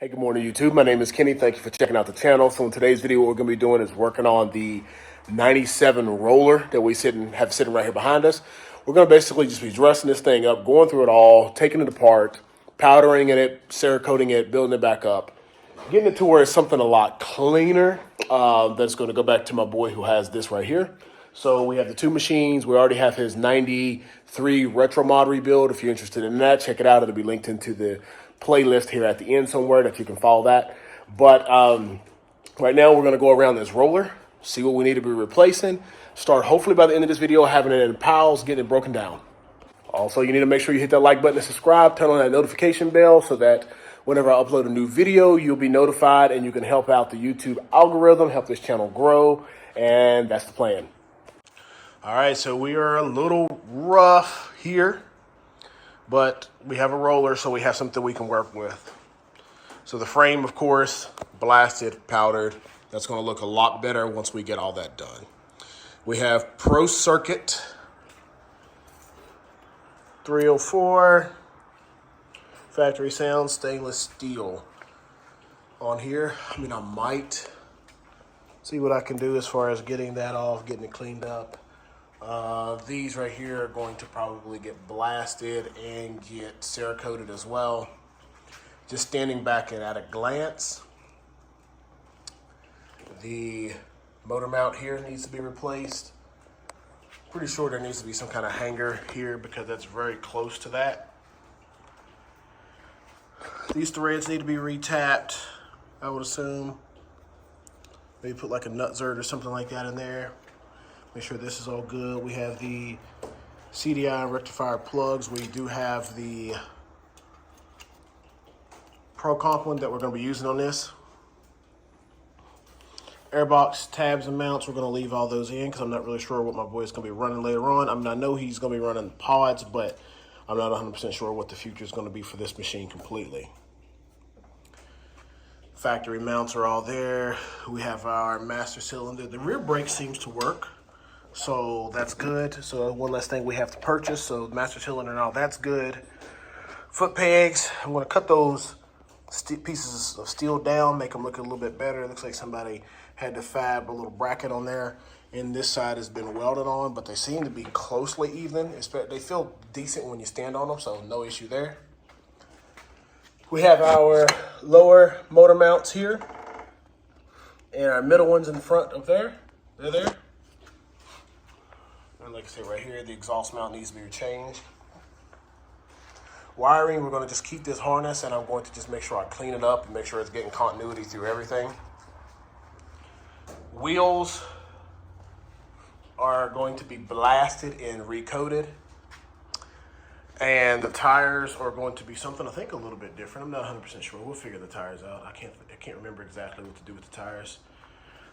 Hey, good morning, YouTube. My name is Kenny. Thank you for checking out the channel. So in today's video, what we're going to be doing is working on the 97 roller that we have sitting right here behind us. We're going to basically just be dressing this thing up, going through it all, taking it apart, powdering it, Cerakoting it, building it back up, getting it to where it's something a lot cleaner. That's going to go back to my boy who has this right here. So we have the two machines. We already have his 93 retro mod rebuild. If you're interested in that, check it out. It'll be linked into the playlist here at the end somewhere that you can follow that. But right now we're going to go around this roller, see what we need to be replacing, start hopefully by the end of this video having it in piles, getting it broken down. Also, you need to make sure you hit that like button and subscribe, turn on that notification bell so that whenever I upload a new video, you'll be notified and you can help out the YouTube algorithm, help this channel grow, and that's the plan. All right, so we are a little rough here, but we have a roller, so we have something we can work with. So the frame, of course, blasted, powdered. That's going to look a lot better once we get all that done. We have Pro Circuit 304 factory sound stainless steel on here. I mean, I might see what I can do as far as getting that off, getting it cleaned up. These right here are going to probably get blasted and get Cerakoted as well. Just standing back and at a glance, the motor mount here needs to be replaced. Pretty sure there needs to be some kind of hanger here because that's very close to that. These threads need to be retapped, I would assume. Maybe put like a nut zert or something like that in there. Make sure this is all good. We have the CDI and rectifier plugs. We do have the Pro Comp one that we're going to be using on this. Airbox tabs and mounts, we're going to leave all those in because I'm not really sure what my boy is going to be running later on. I mean, I know he's going to be running pods, but I'm not 100% sure what the future is going to be for this machine completely. Factory mounts are all there. We have our master cylinder. The rear brake seems to work, so that's good. So one less thing we have to purchase. So master cylinder and all that's good. Foot pegs, I'm going to cut those pieces of steel down, make them look a little bit better. It looks like somebody had to fab a little bracket on there, and this side has been welded on, but they seem to be closely even. They feel decent when you stand on them, so no issue there. We have our lower motor mounts here, and our middle ones in front up there. They're there. And like I said, right here, the exhaust mount needs to be changed. Wiring, we're going to just keep this harness, and I'm going to just make sure I clean it up and make sure it's getting continuity through everything. Wheels are going to be blasted and recoated. And the tires are going to be something, I think, a little bit different. I'm not 100% sure. We'll figure the tires out. I can't remember exactly what to do with the tires.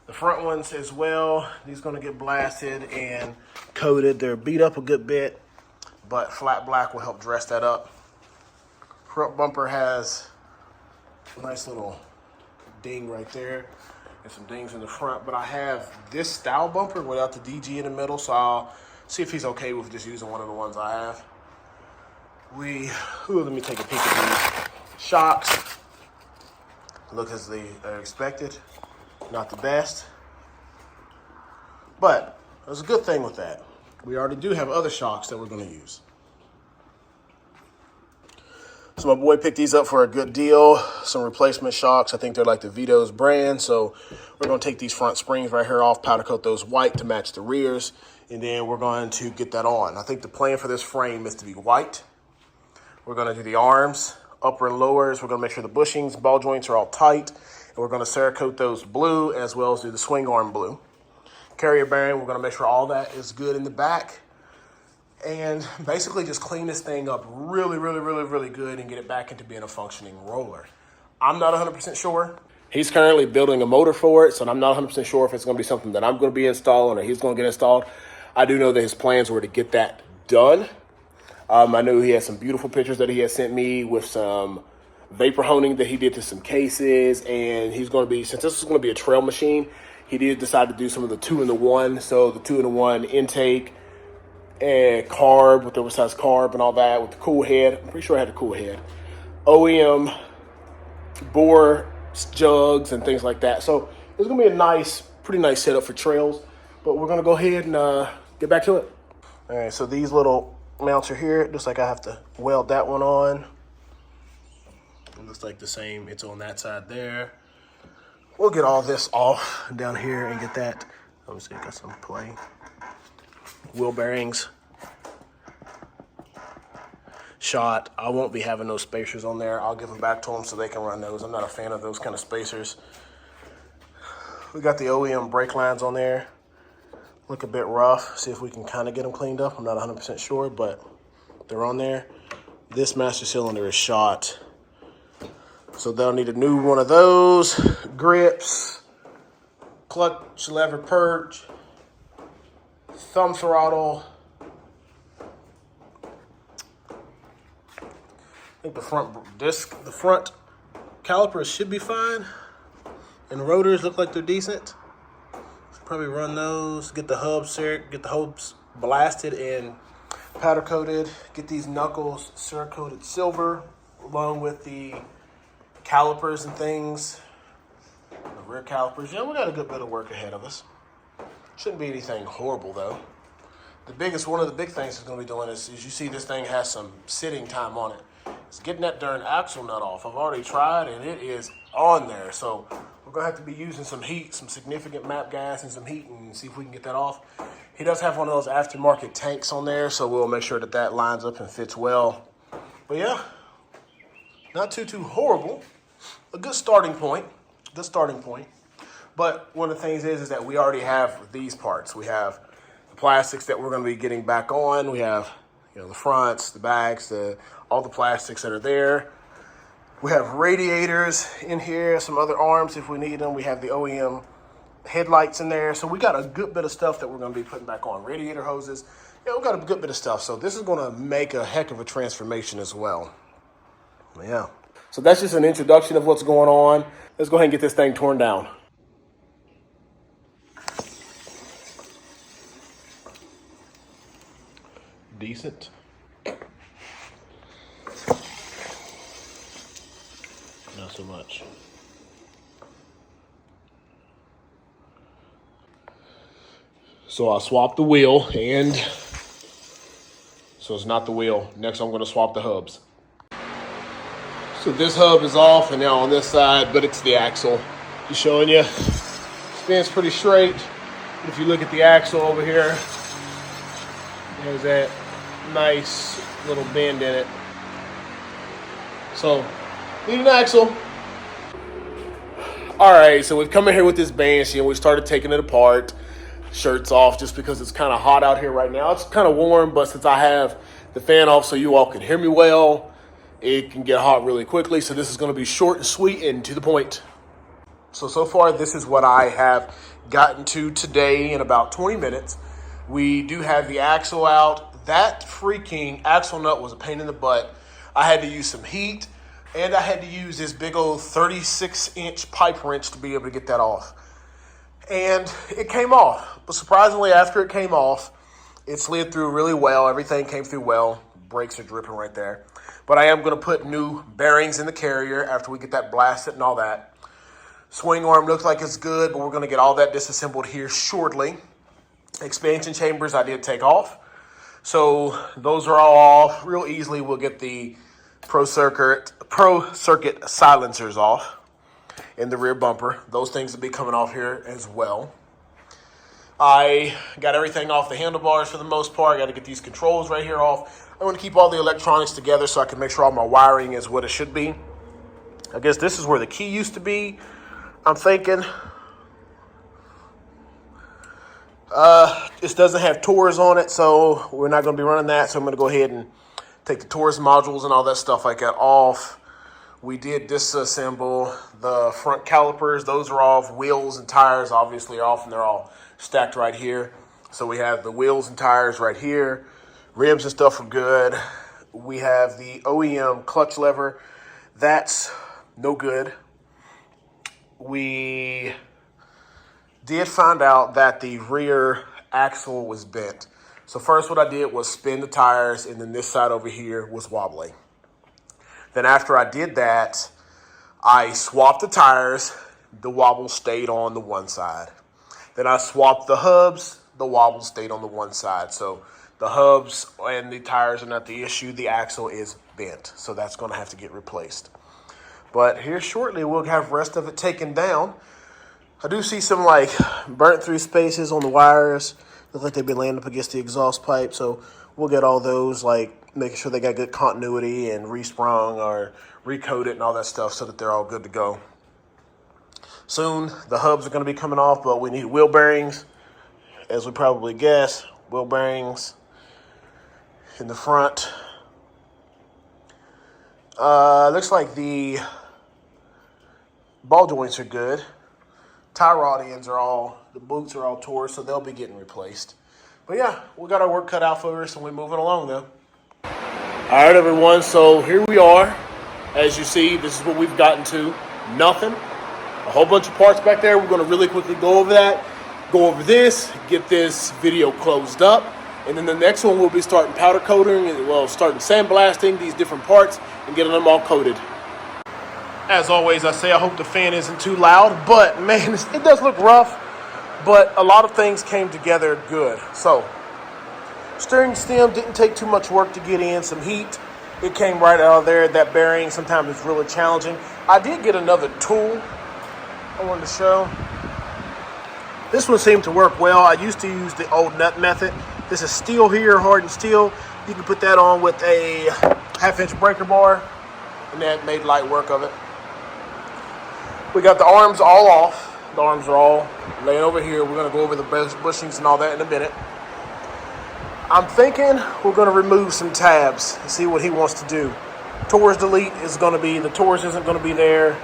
The front ones as well, these are going to get blasted and coated. They're beat up a good bit, but flat black will help dress that up. Front bumper has a nice little ding right there and some dings in the front, but I have this style bumper without the DG in the middle, so I'll see if he's okay with just using one of the ones I have. Let me take a peek at these shocks. Look as they are expected. Not the best, but there's a good thing with that. We already do have other shocks that we're going to use. So my boy picked these up for a good deal. Some replacement shocks. I think they're like the Vito's brand. So we're going to take these front springs right here off, powder coat those white to match the rears, and then we're going to get that on. I think the plan for this frame is to be white. We're going to do the arms, upper and lowers. We're going to make sure the bushings, ball joints are all tight. And we're going to Cerakote those blue as well as do the swing arm blue. Carrier bearing, we're going to make sure all that is good in the back. And basically just clean this thing up really, really, really, really good and get it back into being a functioning roller. I'm not 100% sure. He's currently building a motor for it, so I'm not 100% sure if it's going to be something that I'm going to be installing or he's going to get installed. I do know that his plans were to get that done. I know he has some beautiful pictures that he has sent me with some vapor honing that he did to some cases, and he's going to be, since this is going to be a trail machine, he did decide to do some of the 2-in-1. So the 2-in-1 intake and carb with the oversized carb and all that with the cool head. I'm pretty sure I had a cool head. OEM bore jugs and things like that. So it's gonna be a nice, pretty nice setup for trails. But we're gonna go ahead and get back to it. All right, so these little mounts are here. It looks like I have to weld that one on. It looks like the same, it's on that side there. We'll get all this off down here and get that. Let me see, got some play. Wheel bearings. Shot. I won't be having those spacers on there. I'll give them back to them so they can run those. I'm not a fan of those kind of spacers. We got the OEM brake lines on there. Look a bit rough. See if we can kind of get them cleaned up. I'm not 100% sure, but they're on there. This master cylinder is shot. So they'll need a new one of those. Grips, clutch lever perch, thumb throttle. I think the front calipers should be fine. And rotors look like they're decent. Probably run those, get the hubs blasted and powder coated. Get these knuckles Cerakoted silver along with the calipers and things. The rear calipers. Yeah, we got a good bit of work ahead of us. Shouldn't be anything horrible though. One of the big things it's going to be doing is you see this thing has some sitting time on it. It's getting that darn axle nut off. I've already tried and it is on there. So we're going to have to be using some heat, some significant MAP gas and some heat and see if we can get that off. He does have one of those aftermarket tanks on there, so we'll make sure that that lines up and fits well. But yeah, not too horrible. A good starting point. Good starting point. But one of the things is that we already have these parts. We have the plastics that we're going to be getting back on. We have, the fronts, the backs, all the plastics that are there. We have radiators in here, some other arms if we need them. We have the OEM headlights in there. So we got a good bit of stuff that we're going to be putting back on. Radiator hoses. Yeah, we got a good bit of stuff. So this is going to make a heck of a transformation as well. Yeah. So that's just an introduction of what's going on. Let's go ahead and get this thing torn down. Decent. Not so much. So I swapped the wheel and so it's not the wheel. Next I'm going to swap the hubs. So this hub is off and now on this side, but it's the axle. Just showing you. Spins pretty straight. If you look at the axle over here, there's that nice little bend in it. So need an axle. All right, so we've come in here with this Banshee and we started taking it apart. Shirts off just because it's kind of hot out here right now. It's kind of warm, but since I have the fan off so you all can hear me well, it can get hot really quickly. So this is going to be short and sweet and to the point. So far, this is what I have gotten to today in about 20 minutes. We do have the axle out. That freaking axle nut was a pain in the butt. I had to use some heat, and I had to use this big old 36-inch pipe wrench to be able to get that off. And it came off. But surprisingly, after it came off, it slid through really well. Everything came through well. Brakes are dripping right there. But I am going to put new bearings in the carrier after we get that blasted and all that. Swing arm looks like it's good, but we're going to get all that disassembled here shortly. Expansion chambers I did take off. So those are all off. Real easily we'll get the Pro Circuit silencers off in the rear bumper. Those things will be coming off here as well. I got everything off the handlebars for the most part. I got to get these controls right here off. I want to keep all the electronics together so I can make sure all my wiring is what it should be. I guess this is where the key used to be, I'm thinking. This doesn't have Taurus on it, so we're not going to be running that. So I'm going to go ahead and take the Taurus modules and all that stuff like that off. We did disassemble the front calipers. Those are off. Wheels and tires obviously are off, and they're all stacked right here. So we have the wheels and tires right here. Rims and stuff are good. We have the OEM clutch lever. That's no good. We did find out that the rear axle was bent. So first what I did was spin the tires, and then this side over here was wobbly. Then after I did that, I swapped the tires. The wobble stayed on the one side. Then I swapped the hubs. The wobble stayed on the one side. So the hubs and the tires are not the issue. The axle is bent. So that's going to have to get replaced. But here shortly, we'll have the rest of it taken down. I do see some like burnt through spaces on the wires. Look like they've been laying up against the exhaust pipe. So we'll get all those, like making sure they got good continuity and resprung or recoated and all that stuff so that they're all good to go. Soon the hubs are going to be coming off, but we need wheel bearings, as we probably guess. Wheel bearings in the front. Looks like the ball joints are good. Tie rod ends are the boots are all tore, so they'll be getting replaced. But yeah, we got our work cut out for us, and we're moving along though. All right, everyone, so here we are. As you see, this is what we've gotten to. Nothing. A whole bunch of parts back there. We're going to really quickly go over that, go over this, get this video closed up. And then the next one we'll be starting powder coating, starting sandblasting these different parts and getting them all coated. As always, I say I hope the fan isn't too loud, but man, it does look rough, but a lot of things came together good. So, steering stem didn't take too much work to get in, some heat. It came right out of there. That bearing sometimes is really challenging. I did get another tool I wanted to show. This one seemed to work well. I used to use the old nut method. This is steel here, hardened steel. You can put that on with a 1/2-inch breaker bar, and that made light work of it. We got the arms all off. The arms are all laying over here. We're going to go over the bushings and all that in a minute. I'm thinking we're going to remove some tabs and see what he wants to do. Tours delete is going to be, the Tours isn't going to be there.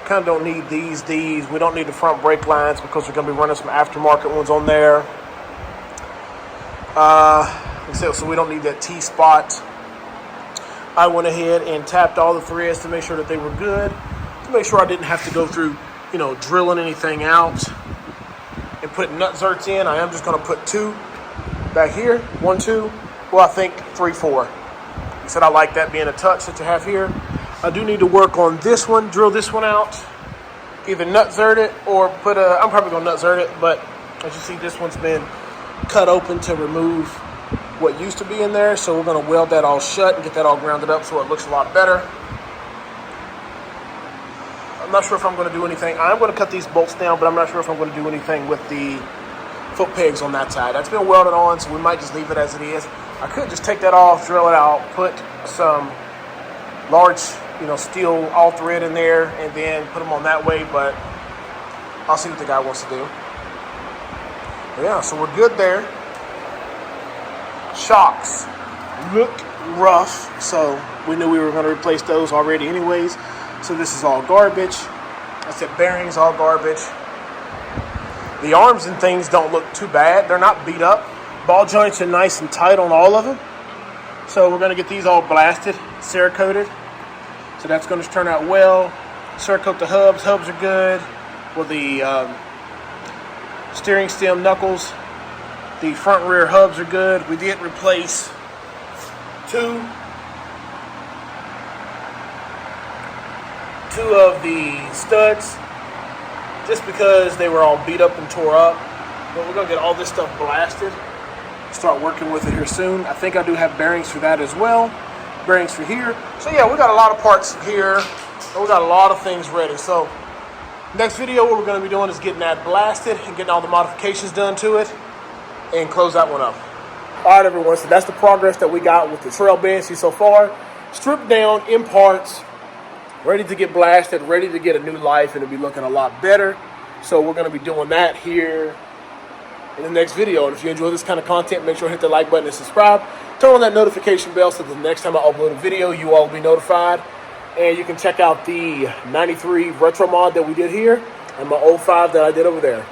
Kind of don't need these. We don't need the front brake lines because we're going to be running some aftermarket ones on there. So we don't need that T-spot. I went ahead and tapped all the threads to make sure that they were good. To make sure I didn't have to go through, drilling anything out and putting nut zerts in. I am just going to put 2 back here. 1, 2. Well, I think 3, 4. He said I like that being a touch that you have here. I do need to work on this one, drill this one out. Either nut zert it or I'm probably going to nut zert it, but as you see, this one's been cut open to remove what used to be in there. So we're going to weld that all shut and get that all grounded up so it looks a lot better. I'm not sure if I'm going to do anything. I'm going to cut these bolts down, but I'm not sure if I'm going to do anything with the foot pegs on that side. That's been welded on, so we might just leave it as it is. I could just take that off, drill it out, put some large, steel all thread in there, and then put them on that way, but I'll see what the guy wants to do. But yeah, so we're good there. Shocks look rough, so we knew we were going to replace those already anyways. So this is all garbage. I said bearings, all garbage. The arms and things don't look too bad. They're not beat up. Ball joints are nice and tight on all of them. So we're going to get these all blasted, Cerakoted. So that's going to turn out well. Cerakote the hubs. Hubs are good. Well, the steering stem knuckles, the front rear hubs are good. We did replace 2 of the studs just because they were all beat up and tore up. But we're going to get all this stuff blasted. Start working with it here soon. I think I do have bearings for that as well. Bearings for here. So yeah, we got a lot of parts here. And we got a lot of things ready. So next video, what we're going to be doing is getting that blasted and getting all the modifications done to it and close that one up. All right, everyone. So that's the progress that we got with the Trail Banshee so far. Stripped down in parts, ready to get blasted, ready to get a new life, and it'll be looking a lot better. So we're going to be doing that here in the next video. And if you enjoy this kind of content, make sure to hit the like button and subscribe. Turn on that notification bell so that the next time I upload a video, you all will be notified. And you can check out the 93 retro mod that we did here and my 05 that I did over there.